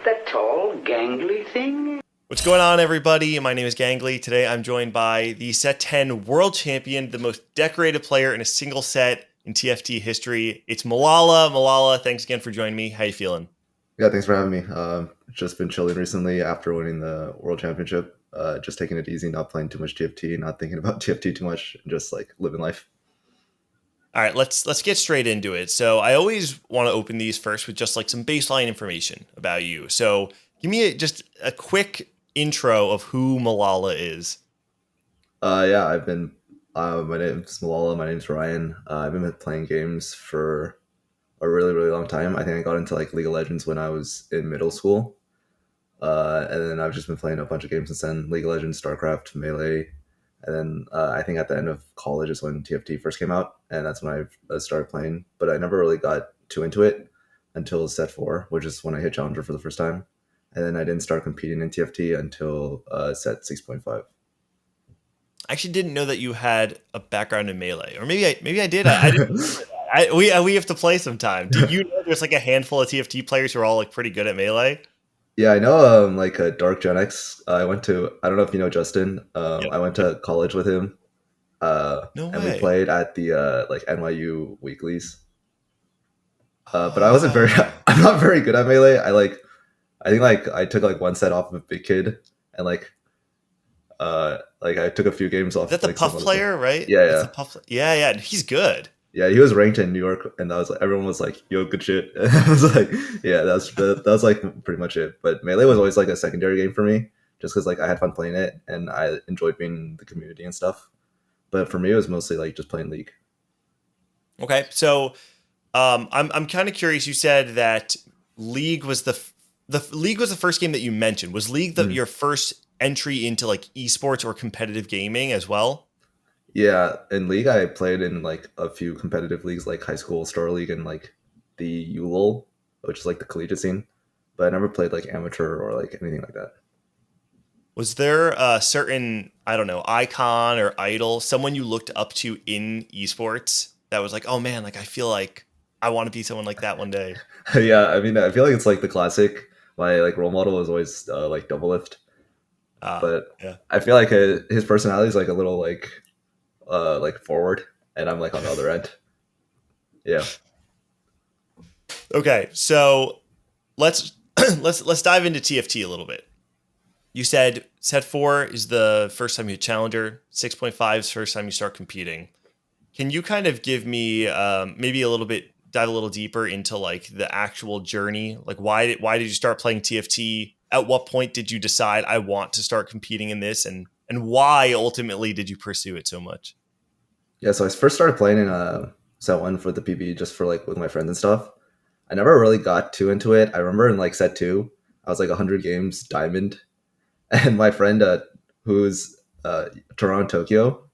That tall, gangly thing? What's going on, everybody? My name is Gangly. Today I'm joined by the Set 10 world champion, the most decorated player in a single set in TFT history. It's Milala. Milala, thanks again for joining me. How you feeling? Yeah, thanks for having me. Just been chilling recently after winning the World Championship. Just taking it easy, not playing too much TFT, not thinking about TFT too much, and just like living life. All right, let's get straight into it. So I always want to open these first with just like some baseline information about you. So give me just a quick intro of who Milala is. Yeah, I've been. My name's Milala. My name's Ryan. I've been playing games for a really, really long time. I think I got into like League of Legends when I was in middle school, and then I've just been playing a bunch of games since then: League of Legends, StarCraft, Melee, and then I think at the end of college is when TFT first came out, and that's when I started playing. But I never really got too into it until Set 4, which is when I hit Challenger for the first time. And then I didn't start competing in TFT until Set 6.5. I actually didn't know that you had a background in Melee, or maybe I did. I didn't remember that. We have to play sometime. Do you know there's like a handful of TFT players who are all like pretty good at Melee? Yeah, I know. Like Dark Gen X. I went to. I don't know if you know Justin. Yep. I went to college with him, No and we way. played at the like NYU weeklies. But I wasn't very. Oh, I'm not very good at melee. I think like I took like one set off of a big kid, and like I took a few games is off that of the like some Puff other player. player, right? Yeah, That's yeah, the Puff. Yeah, yeah. He's good. yeah. He was ranked in New York, and that was like everyone was like, "Yo, good shit." And I was like, "Yeah, that was like pretty much it." But melee was always like a secondary game for me, just because like I had fun playing it and I enjoyed being in the community and stuff. But for me, it was mostly like just playing League. Okay, so I'm kind of curious. You said that League was the League was the first game that you mentioned. Was League Mhm. your first entry into like esports or competitive gaming as well? Yeah, in League, I played in like a few competitive leagues, like high school Star League and like the ULOL, which is like the collegiate scene. But I never played like amateur or like anything like that. Was there a certain, I don't know, icon or idol, someone you looked up to in esports that was like, oh man, like I feel like I want to be someone like that one day? Yeah, I mean, I feel like it's like the classic. My like role model was always like double lift, but Yeah. I feel like his personality is like a little like forward, and I'm like on the other end. Yeah. Okay, so let's let's dive into TFT a little bit. You said set four is the first time you challenger, 6.5 is the first time you start competing. Can you kind of give me maybe a little bit dive a little deeper into like the actual journey? Like why did you start playing TFT? At what point did you decide I want to start competing in this, and why ultimately did you pursue it so much? Yeah, so I first started playing in set one for the PB just for like with my friends and stuff. I never really got too into it. I remember in like set two, I was like 100 games diamond, and my friend who's Toronto Tokyo,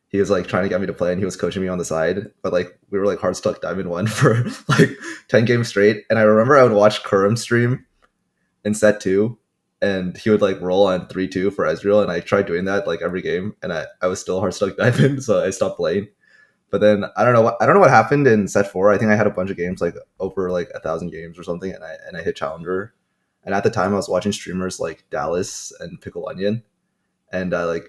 he was like trying to get me to play, and he was coaching me on the side. But like we were like hard stuck diamond one for like 10 games straight. And I remember I would watch Kurum stream in set two, and he would like roll on 3-2 for Ezreal, and I tried doing that like every game, and I was still hard stuck diamond, so I stopped playing. But then I don't know what happened in set four. I think I had a bunch of games like over like 1,000 games or something, and I hit challenger. And at the time, I was watching streamers like Dallas and Pickle Onion, and I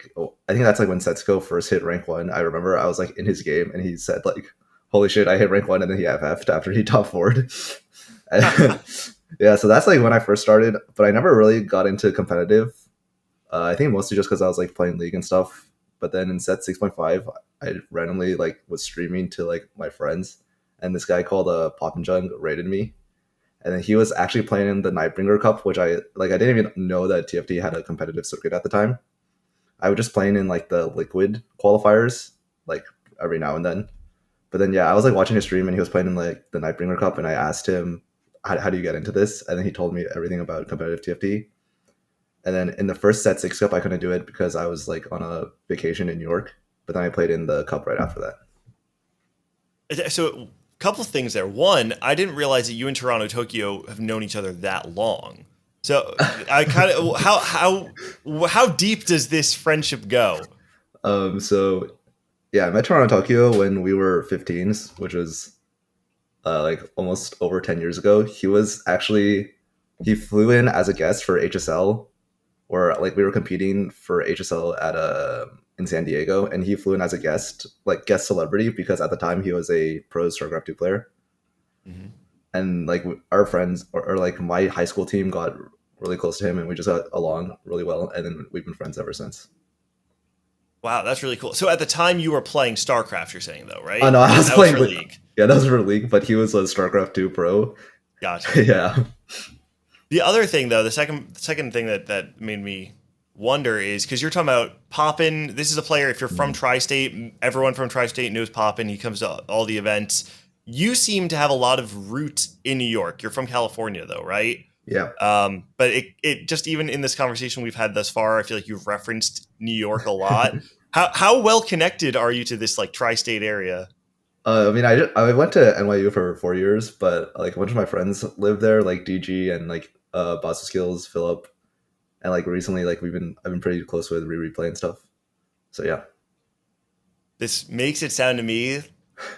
think that's like when Setsuko first hit rank one. I remember I was like in his game, and he said like, "Holy shit, I hit rank one," and then he FF'd after he top forward. Yeah, so that's like when I first started, but I never really got into competitive. I think mostly just because I was like playing League and stuff. But then in set 6.5, I randomly like was streaming to like my friends, and this guy called Pop and Jung rated me, and then he was actually playing in the Nightbringer Cup, which I didn't even know that TFT had a competitive circuit at the time. I was just playing in like the liquid qualifiers, like every now and then. But then yeah, I was like watching his stream, and he was playing in like the Nightbringer Cup, and I asked him, how do you get into this?" And then he told me everything about competitive TFT. And then in the first set six cup, I couldn't do it because I was like on a vacation in New York. But then I played in the cup right after that. So a couple things there. One, I didn't realize that you and Toronto Tokyo have known each other that long. So I kind of how deep does this friendship go? So yeah, I met Toronto Tokyo when we were 15s, which was like almost over 10 years ago. He was actually he flew in as a guest for HSL, or like we were competing for HSL at in San Diego, and he flew in as a guest, like guest celebrity, because at the time he was a pro StarCraft 2 player. Mm-hmm. And like our friends or like my high school team got really close to him, and we just got along really well, and then we've been friends ever since. Wow, that's really cool. So at the time you were playing StarCraft, you're saying though, right? Oh no, I was That was playing for League. Yeah, that was for League, but he was a StarCraft 2 pro. Gotcha. Yeah. The other thing though, the second thing that made me wonder is because you're talking about Poppin. This is a player, if you're from Tri-State, everyone from Tri-State knows Poppin. He comes to all the events. You seem to have a lot of roots in New York. You're from California though, right? Yeah. But it just, even in this conversation we've had thus far, I feel like you've referenced New York a lot. How well connected are you to this like tri-state area? I mean, I went to NYU for 4 years, but like a bunch of my friends live there, like DG and like Boss of Skills, Philip, and like recently, like I've been pretty close with Replay and stuff. So yeah. This makes it sound to me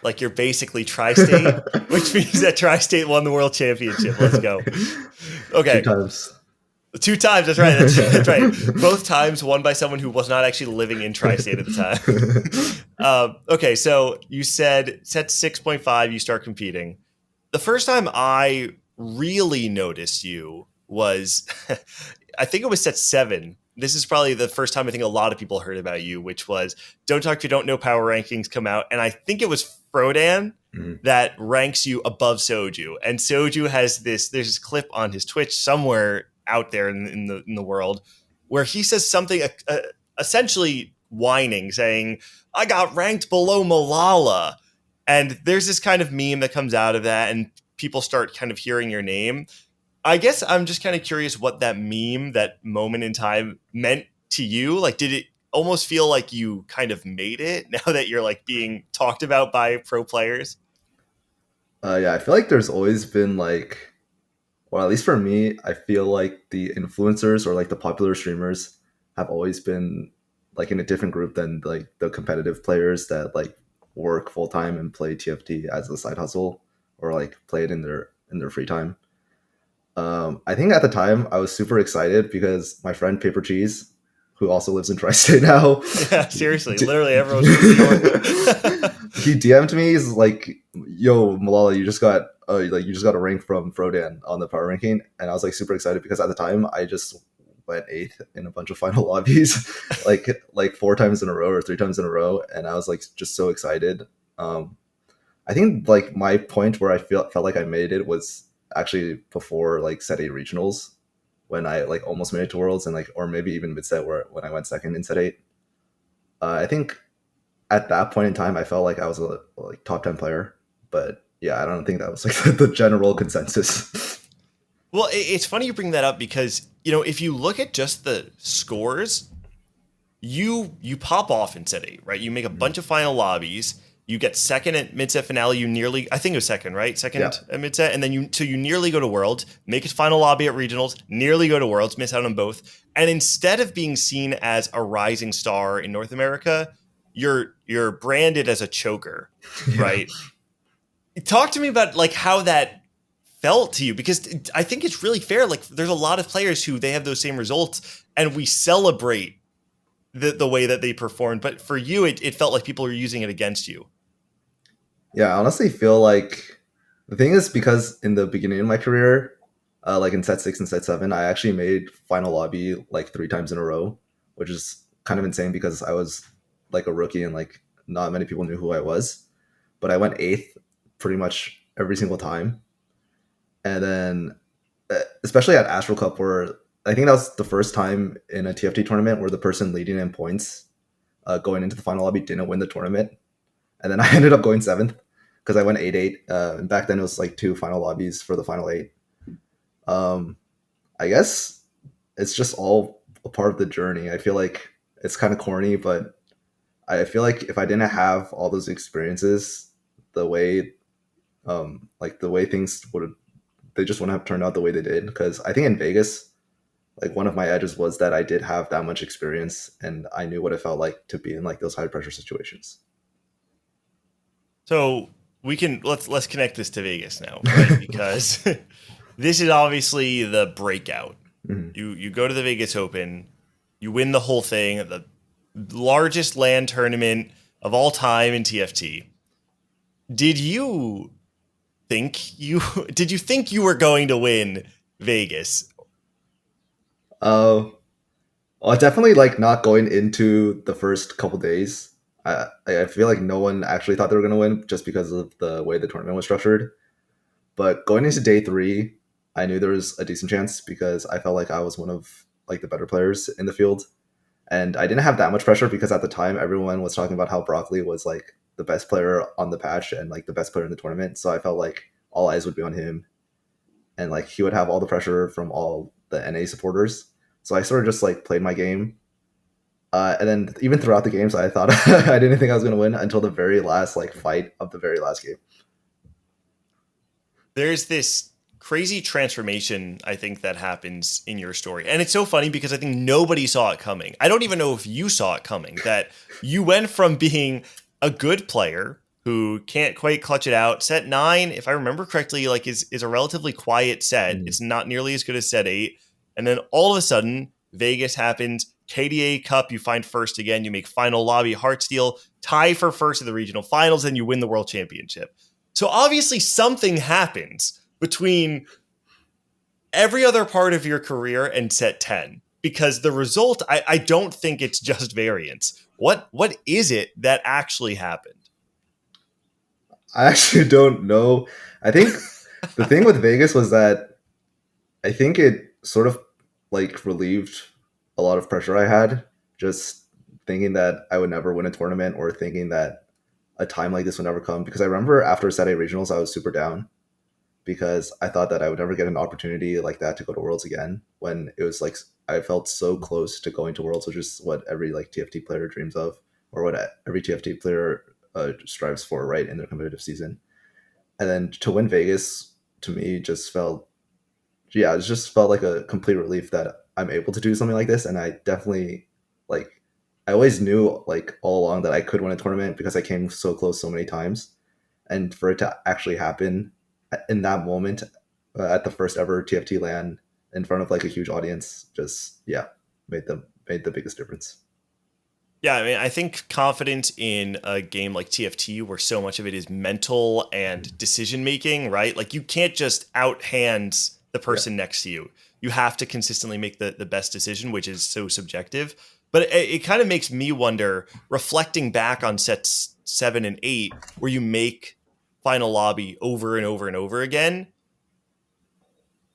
like you're basically tri-state, which means that Tri-State won the world championship. Let's go. Okay. 2 times. 2 times. That's right. That's right. Both times won by someone who was not actually living in Tri-State at the time. Okay. So you said set 6.5, you start competing. The first time I really noticed you was, I think it was set 7. This is probably the first time I think a lot of people heard about you, which was Don't Talk If You Don't Know Power Rankings come out. And I think it was Frodan that ranks you above Soju. And Soju has there's this clip on his Twitch somewhere out there in the world where he says something essentially whining, saying, I got ranked below Milala. And there's this kind of meme that comes out of that, and people start kind of hearing your name. I guess I'm just kind of curious what that meme, that moment in time, meant to you. Like, did it almost feel like you kind of made it now that you're like being talked about by pro players? Yeah, I feel like there's always been like, well, at least for me, I feel like the influencers or like the popular streamers have always been like in a different group than like the competitive players that like work full time and play TFT as a side hustle or like play it in their free time. I think at the time I was super excited because my friend Paper Cheese, who also lives in Tri-State now, Yeah, seriously, literally everyone's from New York. He DM'd me. He's like, "Yo, Milala, you just got a rank from Frodan on the power ranking," and I was like super excited because at the time I just went 8th in a bunch of final lobbies, like 4 times in a row or 3 times in a row, and I was like just so excited. I think like my point where I felt like I made it was actually before like set 8 regionals, when I like almost made it to worlds, and like, or maybe even mid set when I went second in set 8. I think at that point in time I felt like I was a like top 10 player, but yeah, I don't think that was like the general consensus. Well, it's funny you bring that up because, you know, if you look at just the scores, you pop off in set 8, right? You make a bunch of final lobbies. You get second at mid-set finale. You nearly, I think it was second, right? Second at mid-set. And then you nearly go to Worlds, make a final lobby at regionals, nearly go to Worlds, miss out on both. And instead of being seen as a rising star in North America, you're branded as a choker, right? Talk to me about like how that felt to you, because I think it's really fair. Like, there's a lot of players who they have those same results and we celebrate the way that they performed. But for you, it felt like people were using it against you. Yeah, I honestly feel like the thing is, because in the beginning of my career, like in set 6 and set 7, I actually made final lobby like 3 times in a row, which is kind of insane because I was like a rookie and like not many people knew who I was. But I went 8th pretty much every single time. And then, especially at Astral Cup, where I think that was the first time in a TFT tournament where the person leading in points going into the final lobby didn't win the tournament. And then I ended up going 7th because I went 8-8. And back then it was like 2 final lobbies for the final 8. I guess it's just all a part of the journey. I feel like it's kind of corny, but I feel like if I didn't have all those experiences, the way things they just wouldn't have turned out the way they did. Because I think in Vegas, like one of my edges was that I did have that much experience and I knew what it felt like to be in like those high pressure situations. So we can let's connect this to Vegas now, right? Because this is obviously the breakout. Mhm. You go to the Vegas Open, you win the whole thing, the largest LAN tournament of all time in TFT. Did you think you did you think you were going to win Vegas? Uh, well, definitely like not going into the first couple days. I feel like no one actually thought they were going to win just because of the way the tournament was structured. But going into day three, I knew there was a decent chance because I felt like I was one of like the better players in the field, and I didn't have that much pressure because at the time everyone was talking about how Broccoli was like the best player on the patch and like the best player in the tournament. So I felt like all eyes would be on him, and like he would have all the pressure from all the NA supporters. So I sort of just like played my game. And then even throughout the games, I thought I didn't think I was going to win until the very last like fight of the very last game. There's this crazy transformation I think that happens in your story. And it's so funny because I think nobody saw it coming. I don't even know if you saw it coming, that you went from being a good player who can't quite clutch it out. Set 9, if I remember correctly, like is a relatively quiet set. It's not nearly as good as set 8. And then all of a sudden, Vegas happens. KDA Cup, you find first again. You make final lobby, Heartsteel, tie for first in the regional finals, and you win the world championship. So obviously something happens between every other part of your career and set 10, because the result, I don't think it's just variance. What is it that actually happened? I actually don't know. I think the thing with Vegas was that I think it sort of like relieved a lot of pressure I had just thinking that I would never win a tournament or thinking that a time like this would never come. Because I remember after Set 8 regionals, I was super down because I thought that I would never get an opportunity like that to go to Worlds again when it was like I felt so close to going to Worlds, which is what every like TFT player dreams of or what every TFT player strives for, right, in their competitive season. And then to win Vegas to me just felt, yeah, it just felt like a complete relief that I'm able to do something like this. And I definitely like, I always knew like all along that I could win a tournament because I came so close so many times. And for it to actually happen in that moment at the first ever TFT LAN in front of like a huge audience, just yeah, made the biggest difference. Yeah, I mean, I think confidence in a game like TFT, where so much of it is mental and decision making, right? Like you can't just outhand the Yeah. person next to you. You have to consistently make the best decision, which is so subjective. But it kind of makes me wonder, reflecting back on sets 7 and 8, where you make final lobby over and over and over again.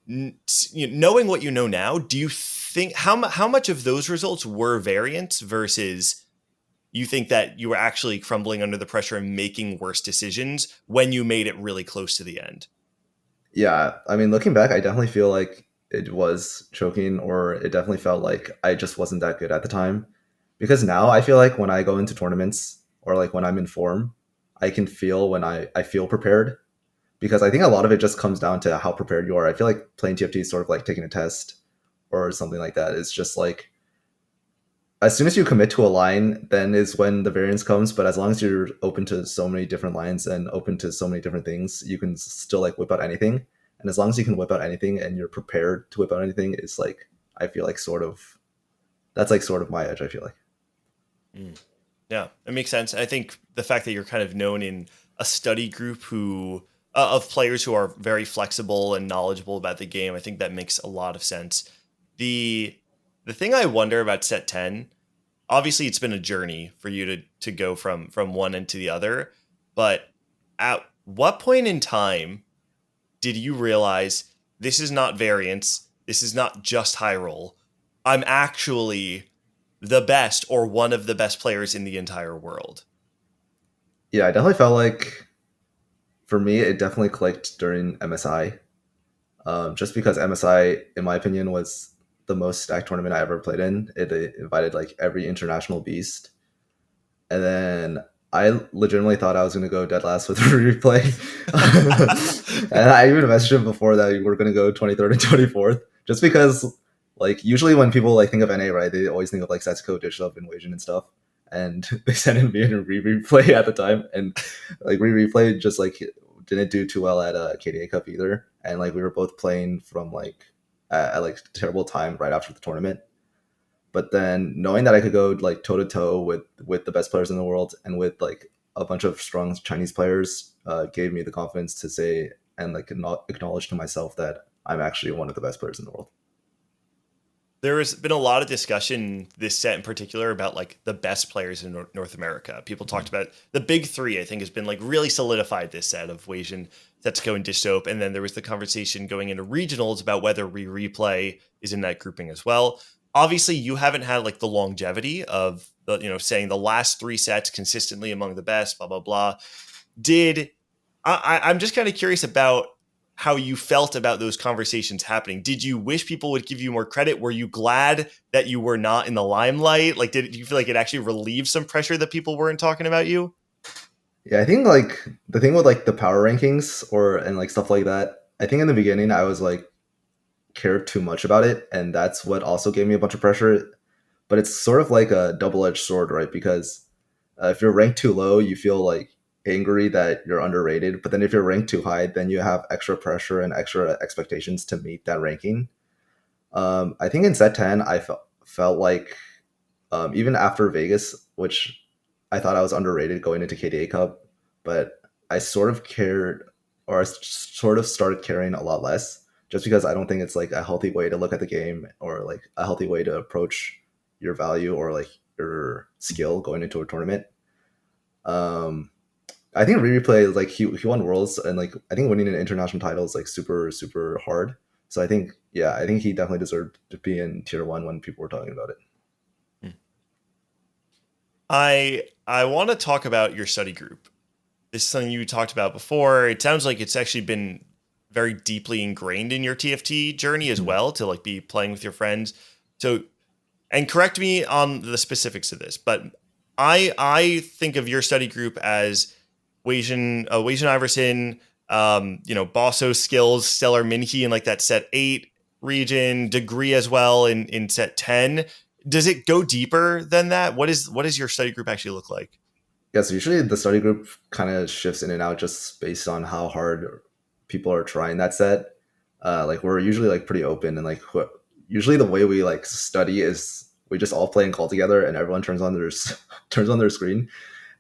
Knowing what you know now, do you think how much of those results were variance versus you think that you were actually crumbling under the pressure and making worse decisions when you made it really close to the end? Yeah, I mean, looking back, I definitely feel like it was choking, or it definitely felt like I just wasn't that good at the time. Because now I feel like when I go into tournaments or like when I'm in form, I can feel when I feel prepared. Because I think a lot of it just comes down to how prepared you are. I feel like playing TFT is sort of like taking a test or something like that. It's just like as soon as you commit to a line, then is when the variance comes. But as long as you're open to so many different lines and open to so many different things, you can still like whip out anything. And as long as you can whip out anything and you're prepared to whip out anything, it's like I feel like sort of that's like sort of my edge. I feel like. Mm. Yeah, it makes sense. I think the fact that you're kind of known in a study group who of players who are very flexible and knowledgeable about the game, I think that makes a lot of sense. The the thing I wonder about set 10, obviously it's been a journey for you to go from one end to the other, but at what point in time did you realize this is not variance, this is not just high roll, I'm actually the best or one of the best players in the entire world? Yeah, I definitely felt like for me, it definitely clicked during MSI. Just because MSI, in my opinion, was the most stacked tournament I ever played in. It invited like every international beast, and then I legitimately thought I was going to go dead last with a replay. And I even messaged him before that we were going to go 23rd and 24th, just because like usually when people like think of NA, right, they always think of like Setsuko, Digital, Invasion, and stuff. And they sent in me in a replay at the time, and like replay just like didn't do too well at KDA Cup either. and like we were both playing from like at like terrible time right after the tournament. But then knowing that I could go like toe to toe with the best players in the world and with like a bunch of strong Chinese players gave me the confidence to say and like acknowledge to myself that I'm actually one of the best players in the world. There has been a lot of discussion this set in particular about like the best players in North America. People talked about the big three, I think, has been like really solidified this set of Weijin, Setsuko, and Dish Soap. And then there was the conversation going into regionals about whether replay is in that grouping as well. Obviously, you haven't had like the longevity of the, saying the last three sets consistently among the best, blah, blah, blah. I'm just kind of curious about how you felt about those conversations happening. Did you wish people would give you more credit? Were you glad that you were not in the limelight? Like, did you feel like it actually relieved some pressure that people weren't talking about you? Yeah, I think like the thing with like the power rankings and like stuff like that, I think in the beginning I was like cared too much about it, and that's what also gave me a bunch of pressure. But it's sort of like a double-edged sword, right? Because if you're ranked too low, you feel like angry that you're underrated. But then if you're ranked too high, then you have extra pressure and extra expectations to meet that ranking. I think in set 10, I felt like even after Vegas, which I thought I was underrated going into KDA Cup, but I sort of cared, or I sort of started caring a lot less, just because I don't think it's like a healthy way to look at the game or like a healthy way to approach your value or like your skill going into a tournament. I think replay is like he won worlds, and like I think winning an international title is like super super hard. So I think he definitely deserved to be in tier 1 when people were talking about it. I want to talk about your study group. This is something you talked about before. It sounds like it's actually been very deeply ingrained in your TFT journey as well, to like be playing with your friends. So, and correct me on the specifics of this, but I think of your study group as Weijin Iverson, Bosso Skills, Stellar Minhee in like that set 8 region, Degree as well in set 10. Does it go deeper than that? What does your study group actually look like? Yeah, so usually the study group kind of shifts in and out just based on how hard people are trying that set. Like we're usually like pretty open, and like usually the way we like study is we just all play and call together, and everyone turns on their turns on their screen,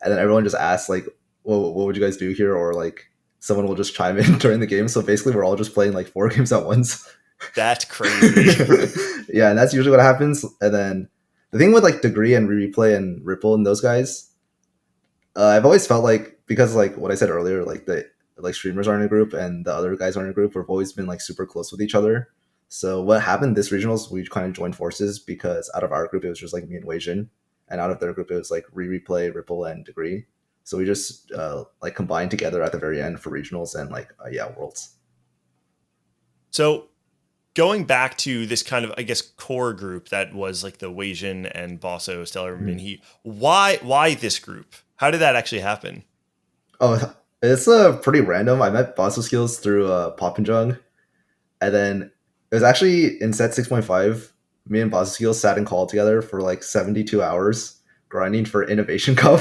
and then everyone just asks like, what would you guys do here? Or like someone will just chime in during the game. So basically we're all just playing like 4 games at once. That's crazy. Yeah, and that's usually what happens. And then the thing with like Degree and Replay and Ripple and those guys, I've always felt like, because like what I said earlier, like the like streamers are in a group and the other guys are in a group, we've always been like super close with each other. So what happened this regionals, we kind of joined forces, because out of our group it was just like me and Weijin, and out of their group it was like Replay, Ripple, and Degree. So we just like combined together at the very end for regionals and like worlds. So going back to this kind of, I guess, core group that was like the Weijin and Bosso, Stellar Minhee, why this group? How did that actually happen? Oh, it's pretty random. I met Bosso Skills through Pop and Jung, and then it was actually in set 6.5. Me and Bosso Skills sat and called together for like 72 hours grinding for Innovation Cup.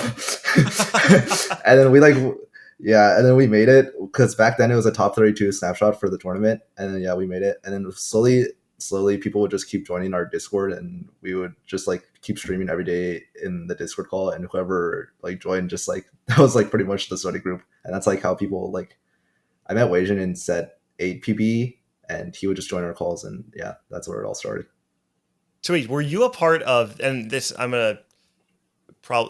And then we made it, because back then it was a top 32 snapshot for the tournament. And then we made it. And then slowly people would just keep joining our Discord, and we would just like keep streaming every day in the Discord call, and whoever like joined, just like that was like pretty much the study group. And that's like how people like, I met Weijin in set 8 PB, and he would just join our calls, and that's where it all started. So wait, were you a part of, and this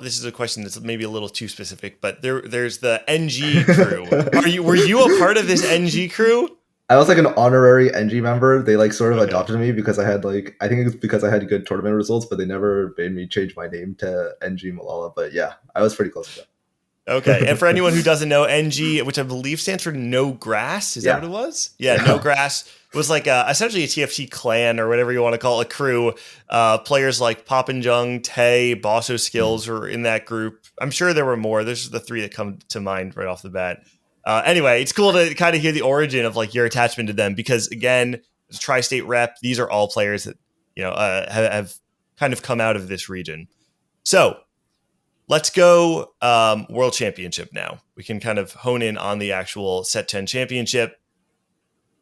this is a question that's maybe a little too specific, but there's the NG crew. Were you a part of this NG crew? I was like an honorary NG member. They like sort of adopted me because I had like, I think it's because I had good tournament results, but they never made me change my name to NG Milala. But yeah, I was pretty close to that. Okay. And for anyone who doesn't know, NG, which I believe stands for No Grass, is that what it was? Yeah, No Grass was like essentially a TFT clan, or whatever you want to call it, a crew. Players like Pop and Jung, Tay, Bosso Skills were in that group. I'm sure there were more. Those are the 3 that come to mind right off the bat. Anyway, it's cool to kind of hear the origin of like your attachment to them, because again, as a tri-state rep, these are all players that have kind of come out of this region. So let's go World Championship now. We can kind of hone in on the actual Set 10 championship.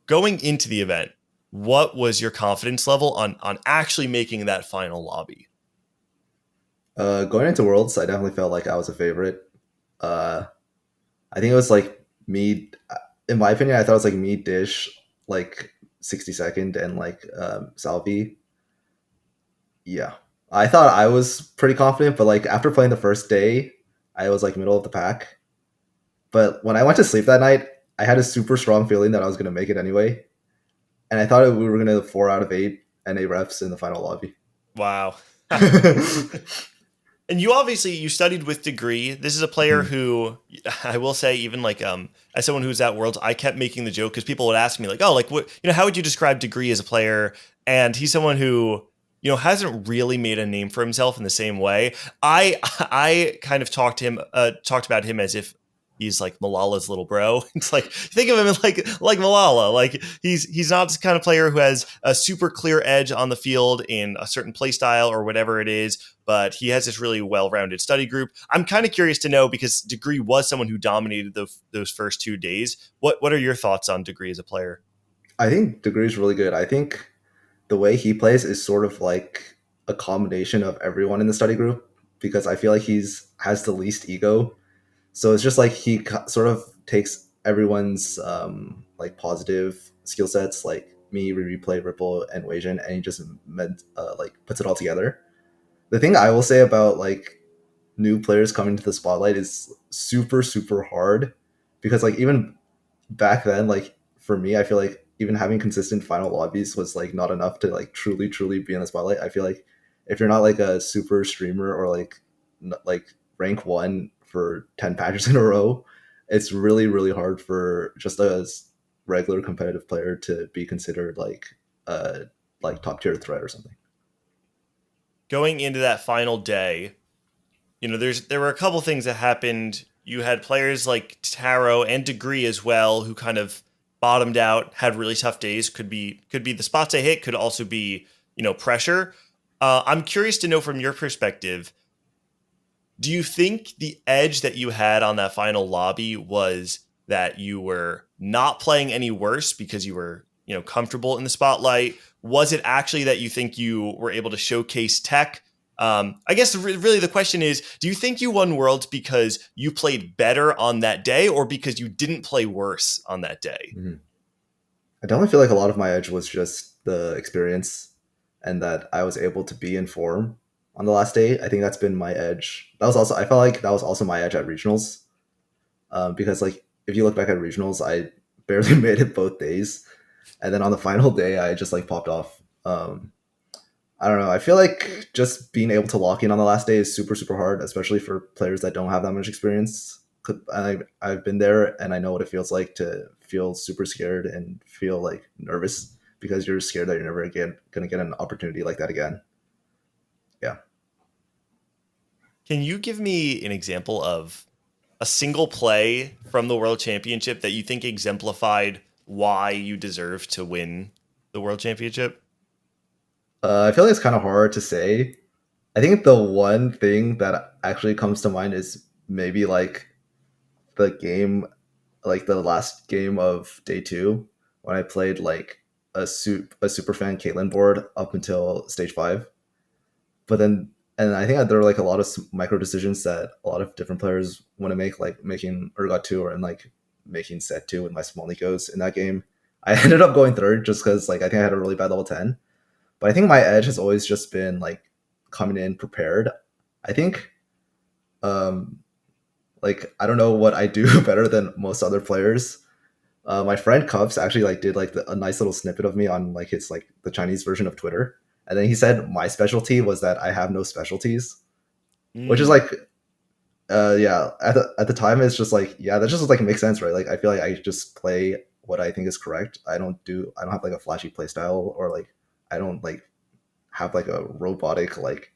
Going into the event, what was your confidence level on actually making that final lobby? Going into Worlds, I definitely felt like I was a favorite. Uh, I think it was like me. In my opinion, I thought it was like me, Dish, like 62nd, and like Salvi. Yeah, I thought I was pretty confident, but like after playing the first day, I was like middle of the pack. But when I went to sleep that night, I had a super strong feeling that I was gonna make it anyway, and I thought we were gonna 4 out of 8 NA reps in the final lobby. Wow. And you studied with Degree. This is a player who I will say, even like as someone who's at Worlds, I kept making the joke because people would ask me like, oh, like what, how would you describe Degree as a player? And he's someone who hasn't really made a name for himself in the same way. I kind of talked about him as if he's like Milala's little bro. It's like, think of him like Milala. Like he's not this kind of player who has a super clear edge on the field in a certain play style or whatever it is, but he has this really well-rounded study group. I'm kind of curious to know, because Degree was someone who dominated those first 2 days. What are your thoughts on Degree as a player? I think Degree is really good. I think the way he plays is sort of like a combination of everyone in the study group, because I feel like has the least ego. So it's just like he sort of takes everyone's like positive skill sets, like me, replay, Ripple, and Wajan, and he just like puts it all together. The thing I will say about like new players coming to the spotlight is super super hard, because like even back then, like for me, I feel like even having consistent final lobbies was like not enough to like truly be in the spotlight. I feel like if you're not like a super streamer or like like rank 1 for 10 patches in a row, it's really hard for just a regular competitive player to be considered like top tier threat or something. Going into that final day, there were a couple things that happened. You had players like Taro and Degree as well, who kind of bottomed out, had really tough days. Could be the spots they hit, could also be pressure. I'm curious to know from your perspective, do you think the edge that you had on that final lobby was that you were not playing any worse because you were comfortable in the spotlight? Was it actually that you think you were able to showcase tech? I guess really the question is, do you think you won Worlds because you played better on that day, or because you didn't play worse on that day? Mm-hmm. I definitely feel like a lot of my edge was just the experience, and that I was able to be in form on the last day. I think that's been my edge. I felt like that was also my edge at regionals, because like if you look back at regionals, I barely made it both days, and then on the final day, I just like popped off. I don't know. I feel like just being able to lock in on the last day is super hard, especially for players that don't have that much experience. I've been there, and I know what it feels like to feel super scared and feel like nervous because you're scared that you're never again going to get an opportunity like that again. Yeah. Can you give me an example of a single play from the World Championship that you think exemplified why you deserve to win the World Championship? I feel like it's kind of hard to say. I think the one thing that actually comes to mind is maybe like the game, like the last game of day 2, when I played like a super fan Caitlyn board up until stage 5. But then, and I think that there are like a lot of micro decisions that a lot of different players want to make, like making Urgot 2 or and like making set 2 with my small Nikos in that game. I ended up going third just because like I think I had a really bad level 10. But I think my edge has always just been like coming in prepared. I think um like I don't know what I do better than most other players. My friend Cubs actually like did like a nice little snippet of me on like his like the Chinese version of Twitter, and then he said my specialty was that I have no specialties, which is like yeah, at the time it's just like, yeah, that just like makes sense, right? Like I feel like I just play what I think is correct. I don't have like a flashy play style, or like I don't like have like a robotic like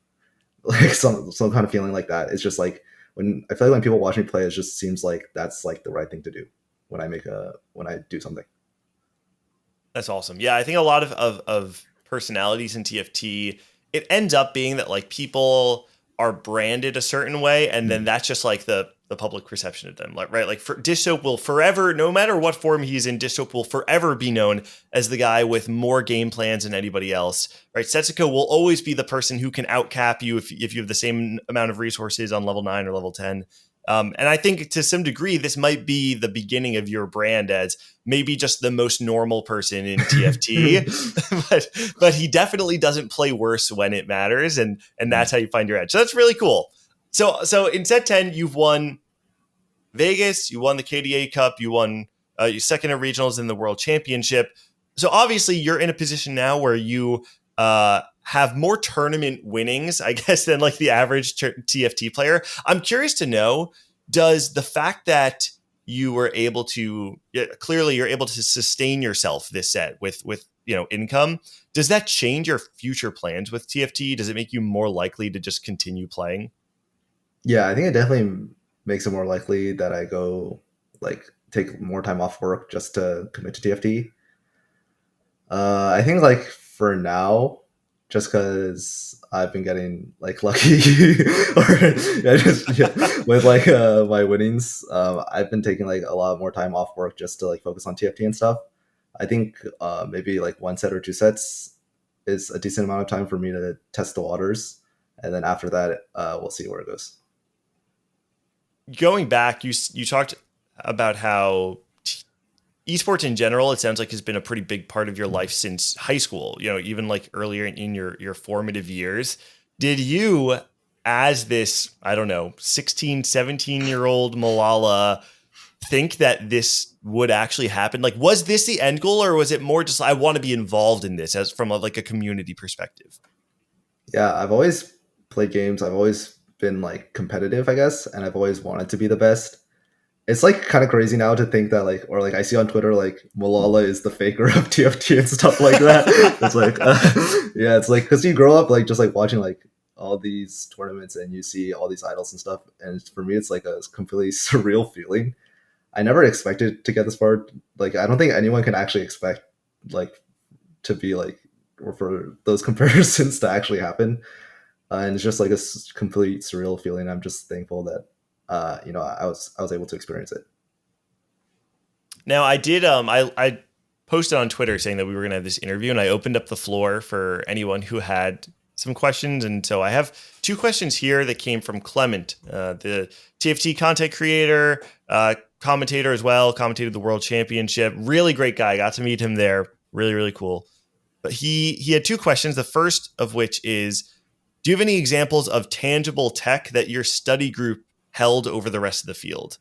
like some kind of feeling like that. It's just like when I feel like when people watch me play, it just seems like that's like the right thing to do when I do something. That's awesome. Yeah, I think a lot of personalities in TFT, it ends up being that like people are branded a certain way, and then that's just like the public perception of them, right? Like Dish Soap will forever, no matter what form he's in, Dish Soap will forever be known as the guy with more game plans than anybody else, right? Setsuko will always be the person who can outcap you if you have the same amount of resources on level 9 or level 10. And I think to some degree, this might be the beginning of your brand as maybe just the most normal person in TFT, but he definitely doesn't play worse when it matters, and that's how you find your edge. So that's really cool. So in set 10, you've won Vegas, you won the KDA Cup, you won your second at regionals in the World Championship. So obviously, you're in a position now where you have more tournament winnings, I guess, than like the average TFT player. I'm curious to know, does the fact that you were able to, clearly you're able to sustain yourself this set with income, does that change your future plans with TFT? Does it make you more likely to just continue playing? Yeah, I think it definitely makes it more likely that I go like take more time off work just to commit to TFT. I think like for now, just because I've been getting like lucky with like my winnings, I've been taking like a lot more time off work just to like focus on TFT and stuff. I think maybe like 1 set or 2 sets is a decent amount of time for me to test the waters, and then after that, we'll see where it goes. Going back, you talked about how esports in general, it sounds like, has been a pretty big part of your life since high school, even like earlier in your formative years. Did you, as this, I don't know, 16, 17-year-old Milala, think that this would actually happen? Like, was this the end goal, or was it more just, I want to be involved in this as from a community perspective? Yeah, I've always played games. I've always been like competitive, I guess, and I've always wanted to be the best. It's like kind of crazy now to think that like, or like I see on Twitter like Milala is the faker of TFT and stuff like that. It's like, yeah, it's like because you grow up like just like watching like all these tournaments and you see all these idols and stuff, and for me it's like a completely surreal feeling. I never expected to get this far. Like I don't think anyone can actually expect like to be like, or for those comparisons to actually happen. And it's just like a complete surreal feeling. I'm just thankful that I was able to experience it. Now I did I posted on Twitter saying that we were going to have this interview, and I opened up the floor for anyone who had some questions. And so I have 2 questions here that came from Clement, the TFT content creator, commentator as well, commentated the World Championship. Really great guy. Got to meet him there. Really, really cool. But he had 2 questions. The first of which is, do you have any examples of tangible tech that your study group held over the rest of the field?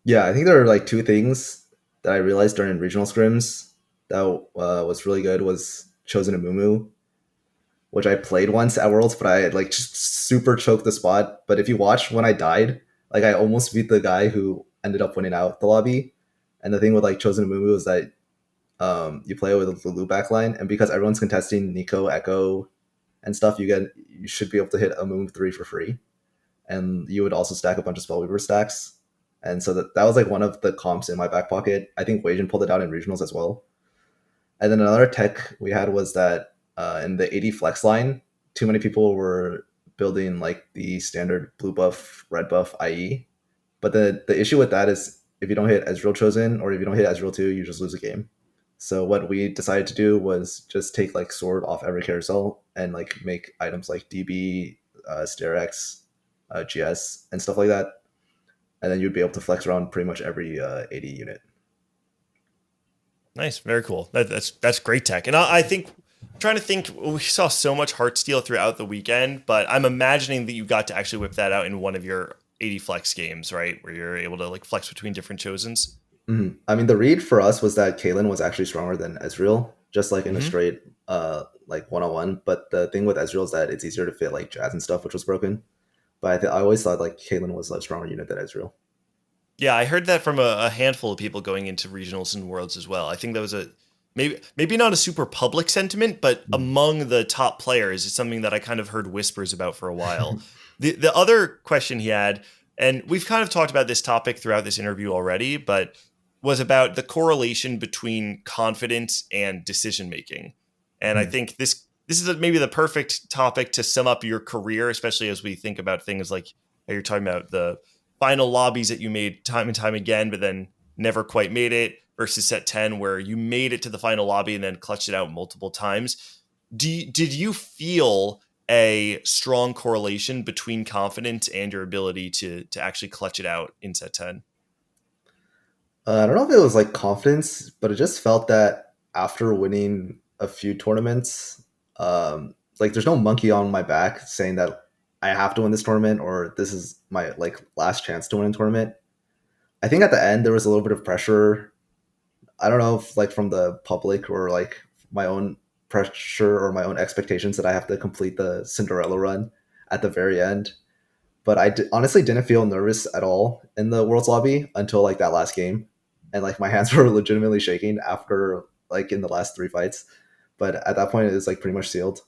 Yeah, I think there are like 2 things that I realized during regional scrims that was really good was Chosen Amumu, which I played once at Worlds, but I like just super choked the spot. But if you watch when I died, like I almost beat the guy who ended up winning out the lobby. And the thing with like Chosen Amumu is that you play with the Lulu backline, and because everyone's contesting Nico, Echo, and stuff, you should be able to hit a Moon 3 for free. And you would also stack a bunch of Spellweaver stacks. And so that was like one of the comps in my back pocket. I think Wajan pulled it out in regionals as well. And then another tech we had was that in the 80 flex line, too many people were building like the standard blue buff, red buff IE. But the issue with that is if you don't hit Ezreal Chosen or if you don't hit Ezreal 2, you just lose a game. So what we decided to do was just take like sword off every carousel and like make items like DB, Starex, GS, and stuff like that. And then you'd be able to flex around pretty much every 80 unit. Nice, very cool. That's great tech. And I think, I'm trying to think, we saw so much Heartsteel throughout the weekend, but I'm imagining that you got to actually whip that out in one of your 80 flex games, right? Where you're able to like flex between different Chosens. Mm-hmm. I mean, the read for us was that Caitlyn was actually stronger than Ezreal, just like in a straight like one-on-one. But the thing with Ezreal is that it's easier to fit like Jazz and stuff, which was broken. But I always thought like Caitlyn was a stronger unit than Ezreal. Yeah, I heard that from a handful of people going into regionals and worlds as well. I think that was maybe not a super public sentiment, but among the top players, it's something that I kind of heard whispers about for a while. The other question he had, and we've kind of talked about this topic throughout this interview already, but was about the correlation between confidence and decision making. And I think this is maybe the perfect topic to sum up your career, especially as we think about things like how you're talking about the final lobbies that you made time and time again, but then never quite made it, versus set 10 where you made it to the final lobby and then clutched it out multiple times. Did you feel a strong correlation between confidence and your ability to actually clutch it out in set 10? I don't know if it was like confidence, but it just felt that after winning a few tournaments, like there's no monkey on my back saying that I have to win this tournament or this is my like last chance to win a tournament. I think at the end there was a little bit of pressure. I don't know if like from the public or like my own pressure or my own expectations that I have to complete the Cinderella run at the very end. But honestly didn't feel nervous at all in the Worlds lobby until like that last game, and like my hands were legitimately shaking after like in the last three fights. But at that point, it was like pretty much sealed.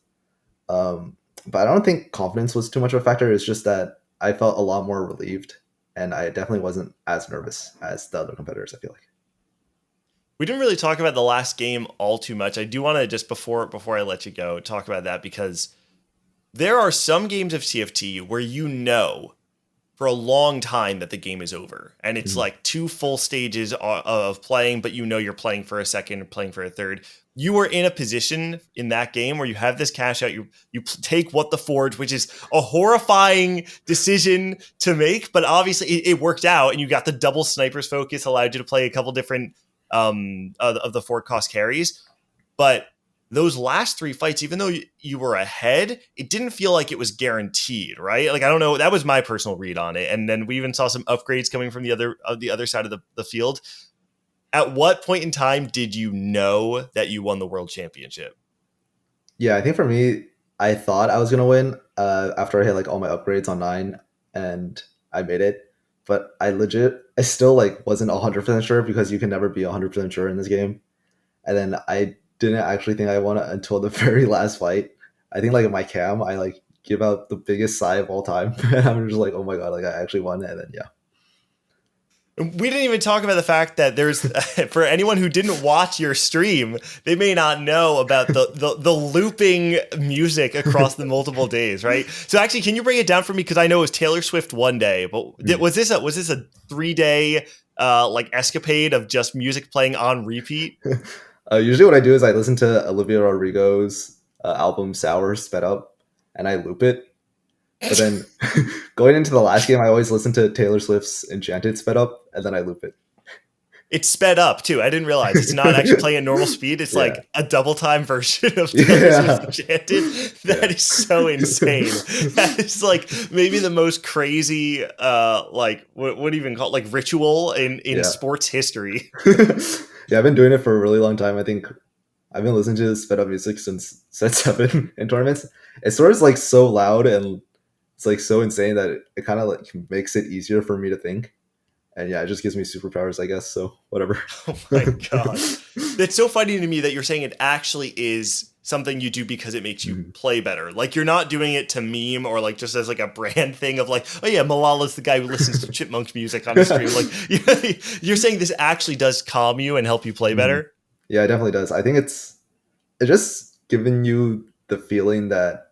But I don't think confidence was too much of a factor. It's just that I felt a lot more relieved, and I definitely wasn't as nervous as the other competitors, I feel like. We didn't really talk about the last game all too much. I do want to just before I let you go talk about that, because there are some games of TFT where you know for a long time that the game is over, and it's like 2 full stages of playing, but you know you're playing for a second or playing for a third. You are in a position in that game where you have this cash out, you take What the Forge, which is a horrifying decision to make, but obviously it worked out, and you got the double sniper's focus, allowed you to play a couple different of the Ford cost carries. But those last 3 fights, even though you were ahead, it didn't feel like it was guaranteed, right? Like, I don't know. That was my personal read on it. And then we even saw some upgrades coming from the other side of the field. At what point in time did you know that you won the world championship? Yeah, I think for me, I thought I was gonna win after I hit like all my upgrades on 9 and I made it. But I still like wasn't 100% sure because you can never be 100% sure in this game. And then I didn't actually think I won it until the very last fight. I think like in my cam, I like give out the biggest sigh of all time, and I'm just like, oh my god, like I actually won it. And then yeah. We didn't even talk about the fact that there's, for anyone who didn't watch your stream, they may not know about the looping music across the multiple days, right? So actually, can you break it down for me? Because I know it was Taylor Swift one day, but was this a 3-day like escapade of just music playing on repeat? Usually, what I do is I listen to Olivia Rodrigo's album "Sour" sped up, and I loop it. But then going into the last game, I always listen to Taylor Swift's "Enchanted" sped up, and then I loop it. It's sped up too. I didn't realize it's not actually playing at normal speed. It's like a double time version of Taylor Swift's Enchanted. That is so insane. That is like maybe the most crazy, like what do you even call it? Like ritual in sports history. Yeah, I've been doing it for a really long time. I think I've been listening to sped up music since set 7 in tournaments. It's sort of like so loud and it's like so insane that it kind of like makes it easier for me to think. And yeah, it just gives me superpowers, I guess. So whatever. Oh my god, it's so funny to me that you're saying it actually is something you do because it makes you play better. Like you're not doing it to meme or like just as like a brand thing of like, oh yeah, Milala's the guy who listens to Chipmunk music on the stream. Like you're saying this actually does calm you and help you play better. Yeah, it definitely does. I think it's just giving you the feeling that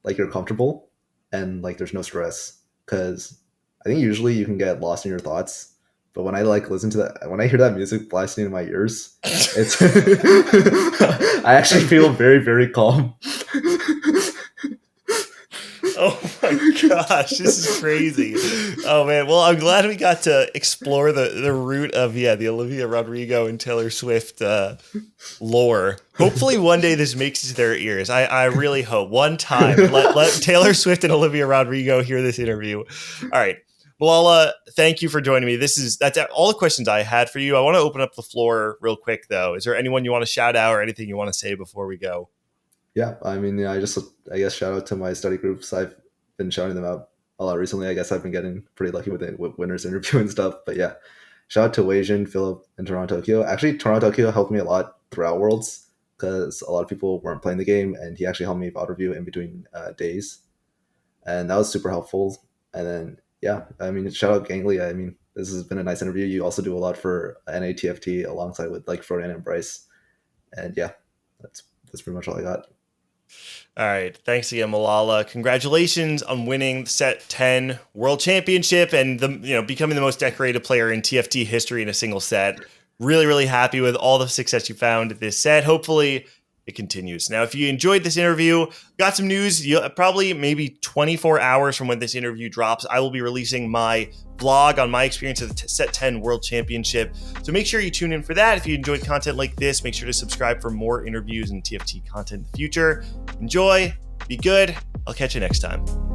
like you're comfortable and like there's no stress, because I think usually you can get lost in your thoughts, but when I like listen to that, when I hear that music blasting in my ears, it's I actually feel very, very calm. Oh my gosh, this is crazy. Oh man, well, I'm glad we got to explore the root of the Olivia Rodrigo and Taylor Swift lore. Hopefully one day this makes it to their ears. I really hope one time let Taylor Swift and Olivia Rodrigo hear this interview. All right. Milala, thank you for joining me. That's all the questions I had for you. I want to open up the floor real quick though. Is there anyone you want to shout out or anything you want to say before we go? Yeah, I mean, yeah, I guess shout out to my study groups. I've been shouting them out a lot recently. I guess I've been getting pretty lucky with winners interview and stuff. But yeah, shout out to Weijin, Philip, and TorontoTokyo. Actually, TorontoTokyo helped me a lot throughout Worlds because a lot of people weren't playing the game, and he actually helped me VOD review in between days, and that was super helpful. And then yeah, I mean, shout out Gangly. I mean, this has been a nice interview. You also do a lot for NATFT alongside with like Florian and Bryce, and yeah, that's pretty much all I got. All right. Thanks again, Milala. Congratulations on winning the Set 10 World Championship and becoming the most decorated player in TFT history in a single set. Really, really happy with all the success you found this set. Hopefully it continues. Now, if you enjoyed this interview, got some news, probably maybe 24 hours from when this interview drops, I will be releasing my blog on my experience of the Set 10 World Championship. So make sure you tune in for that. If you enjoyed content like this, make sure to subscribe for more interviews and TFT content in the future. Enjoy, be good. I'll catch you next time.